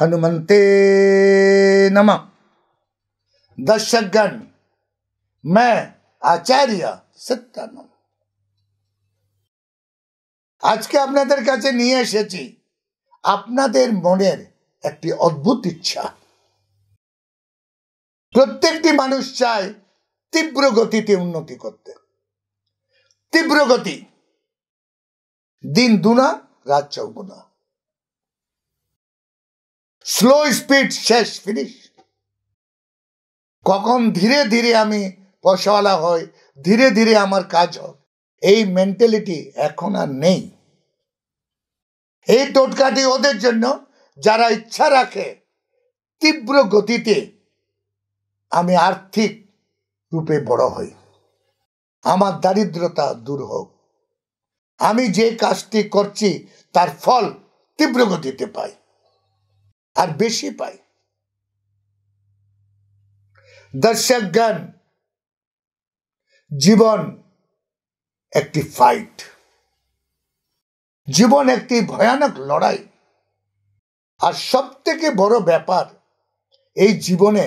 हनुमंते नमः। दर्शकगण, मैं आचार्य सत्यानंद আজকে আপনাদের কাছে নিয়ে এসেছি আপনাদের মনের একটি অদ্ভুত ইচ্ছা। প্রত্যেকটি মানুষ চায় তীব্র গতিতে উন্নতি করতে। তীব্র গতি, দিন দুনা রাত চৌগুনা। স্লো স্পিড, শেষ ফিনিশ। কখন ধীরে ধীরে আমি পয়সাওয়ালা হই, ধীরে ধীরে আমার কাজ হয়, এই মেন্টালিটি এখন আর নেই। এই টোটকাটি ওদের জন্য যারা ইচ্ছা রাখে তীব্র গতিতে আমি আর্থিক রূপে বড় হই, আমার দারিদ্রতা দূর হোক, আমি যে কাজটি করছি তার ফল তীব্র গতিতে পাই আর বেশি পাই। দর্শকগণ, জীবন একটি ফাইট, জীবন একটি ভয়ানক লড়াই। আর সব থেকে বড় ব্যাপার, এই জীবনে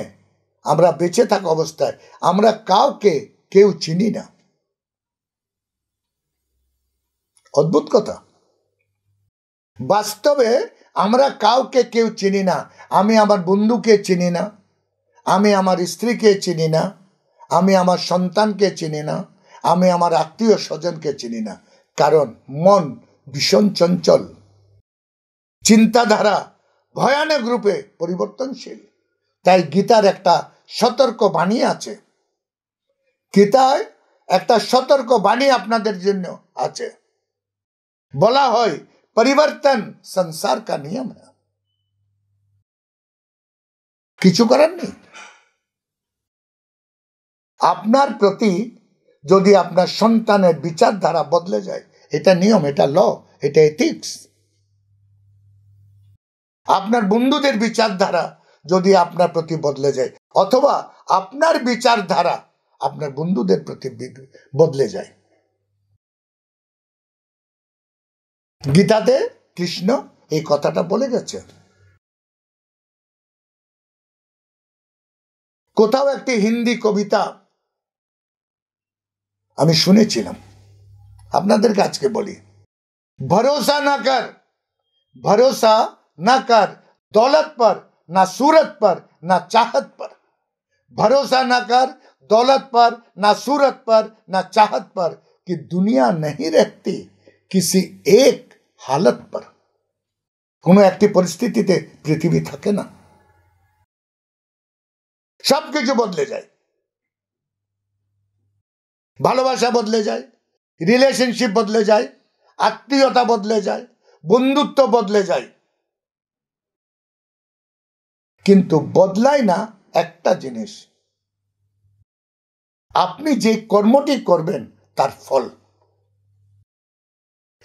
আমরা বেঁচে থাকা অবস্থায় আমরা কাউকে কেউ চিনি না। অদ্ভুত কথা, বাস্তবে আমরা কাউকে কেউ চিনি না। আমি আমার বন্ধুকে চিনি না, আমি আমার স্ত্রীকে চিনি না, আমি আমার সন্তানকে চিনি না, আমি আমার আত্মীয় স্বজনকে চিনি না। কারণ মন ভীষণ চঞ্চল, চিন্তাধারা ভয়ানক রূপে পরিবর্তনশীল। তাই গীতার একটা সতর্ক বাণী আছে, গীতায় একটা সতর্ক বাণী আপনাদের জন্য আছে। বলা হয় পরিবর্তন সংসার কা নিয়ম है। কিছু করার নেই। আপনার প্রতি যদি আপনার সন্তানের বিচারধারা বদলে যায়, এটা নিয়ম, এটা ল, এটা এথিক্স। আপনার বন্ধুদের বিচারধারা যদি আপনার প্রতি বদলে যায়, অথবা আপনার বিচারধারা আপনার বন্ধুদের প্রতি বদলে যায়। গীতাতে কৃষ্ণ এই কথাটা বলে গেছে। কোথাও একটি হিন্দি কবিতা আমি শুনেছিলাম, আপনাদেরকে আজকে বলি। ভরসা না কর, ভরসা না कर दौलत पर, ना सूरत पर, ना चाहत पर। भरोसा ना कर दौलत पर, ना सूरत पर, ना चाहत पर, कि दुनिया नहीं रहती किसी एक हालत पर। কোনো একটি পরিস্থিতিতে পৃথিবী থাকে না, সবকিছু বদলে যায়। ভালোবাসা বদলে যায়, রিলেশনশিপ বদলে যায়, আত্মীয়তা বদলে যায়, বন্ধুত্ব বদলে যায়, কিন্তু বদলায় না একটা জিনিস, আপনি যে কর্মটি করবেন তার ফল।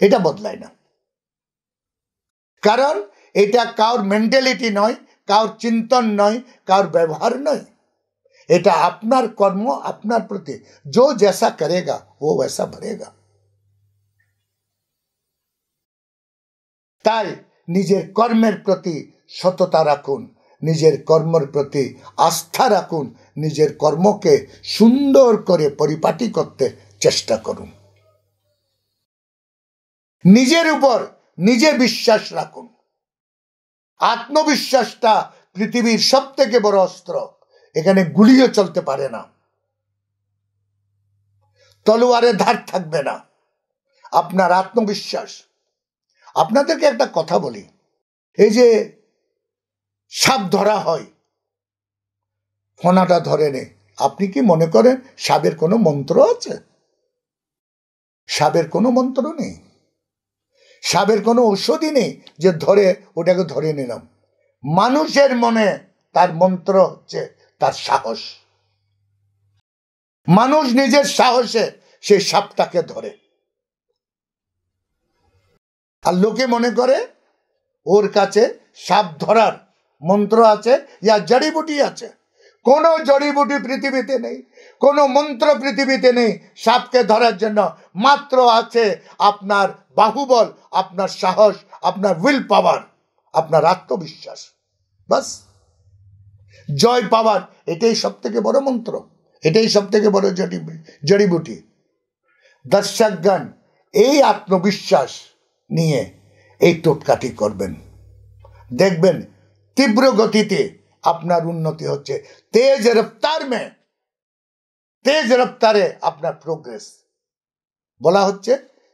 এটা বদলায় না। কারণ এটা কারোর মেন্টালিটি নয়, কারোর চিন্তন নয়, কারোর ব্যবহার নয়। এটা আপনার কর্ম, আপনার প্রতি जो जैसा करेगा वो वैसा भरेगा। তাই নিজের কর্মের প্রতি সততা রাখুন, নিজের কর্মের প্রতি আস্থা রাখুন, নিজের কর্মকে সুন্দর করে পরিপাটি করতে চেষ্টা করুন। নিজের উপর নিজে বিশ্বাস রাখুন। আত্মবিশ্বাসটা পৃথিবীর সব থেকে বড় অস্ত্র। এখানে গুলিও চলতে পারে না, তলোয়ারের ধার থাকবে না, আপনার আত্মবিশ্বাস। আপনাদেরকে একটা কথা বলি, এই যে সাপ ধরা হয়, ফোনাটা ধরে নে, আপনি কি মনে করেন সাপের কোনো মন্ত্র আছে? সাপের কোনো মন্ত্র নেই, সাপের কোনো ঔষধই নেই যে ধরে ওটাকে ধরে নিলাম। মানুষের মনে তার মন্ত্র হচ্ছে তার সাহস। মানুষ নিজের সাহসে সেই সাপটাকে ধরে। আর লোকে মনে করে ওর কাছে সাপ ধরার মন্ত্র আছে ইয়া জড়িবুটি আছে। কোনো জড়িবুটি পৃথিবীতে নেই, কোনো মন্ত্র পৃথিবীতে নেই সাপকে ধরার জন্য। মাত্র আছে আপনার বাহুবল, আপনার সাহস, আপনার উইল পাওয়ার, আপনার আত্মবিশ্বাস। বাস, জয় পাওয়ার এটাই সব থেকে বড় মন্ত্র, এটাই সব থেকে বড় জড়িবুটি। দর্শকগণ, এই আত্মবিশ্বাস নিয়ে এই টোটকাটি করবেন, দেখবেন তীব্র গতিতে আপনার উন্নতি হচ্ছে। তেজ রফতারে আপনার প্রোগ্রেস। বলা হচ্ছে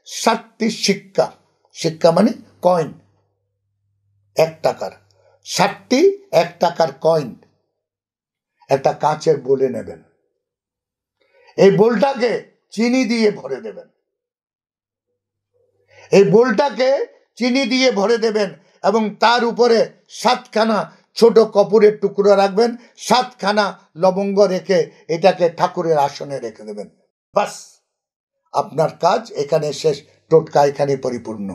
60টি সিক্কা, সিক্কা মানে কয়েন, 1 টাকার 60টি 1 টাকার কয়েন একটা কাঁচের বোলে নেবেন। এই বোলটাকে চিনি দিয়ে ভরে দেবেন, এই বোলটাকে চিনি দিয়ে ভরে দেবেন এবং তার উপরে 7খানা ছোট কপুরের টুকরো রাখবেন, 7খানা লবঙ্গ রেখে এটাকে ঠাকুরের আসনে রেখে দেবেন। বাস, আপনার কাজ এখানে শেষ, টোটকা এখানে পরিপূর্ণ।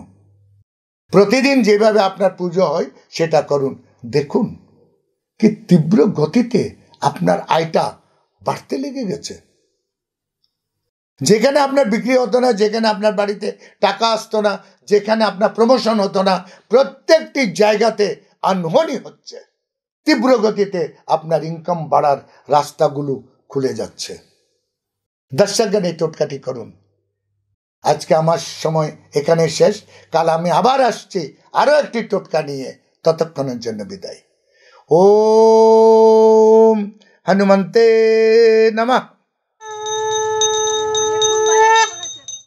প্রতিদিন যেভাবে আপনার পুজো হয় সেটা করুন, দেখুন কি তীব্র গতিতে আপনার আয়টা বাড়তে লেগে গেছে। যেখানে আপনার বিক্রি হতো না, যেখানে আপনার বাড়িতে টাকা আসতো না, যেখানে আপনার প্রমোশন হতো না, প্রত্যেকটি জায়গাতে আনহনি হচ্ছে। তীব্র গতিতে আপনার ইনকাম বাড়ার রাস্তাগুলো খুলে যাচ্ছে। দর্শকগণ, এই টোটকাটি করুন। আজকে আমার সময় এখানে শেষ, কাল আমি আবার আসছি আরো একটি টোটকা নিয়ে। ততক্ষণের জন্য বিদায়। ওম হনুমন্তে নমঃ।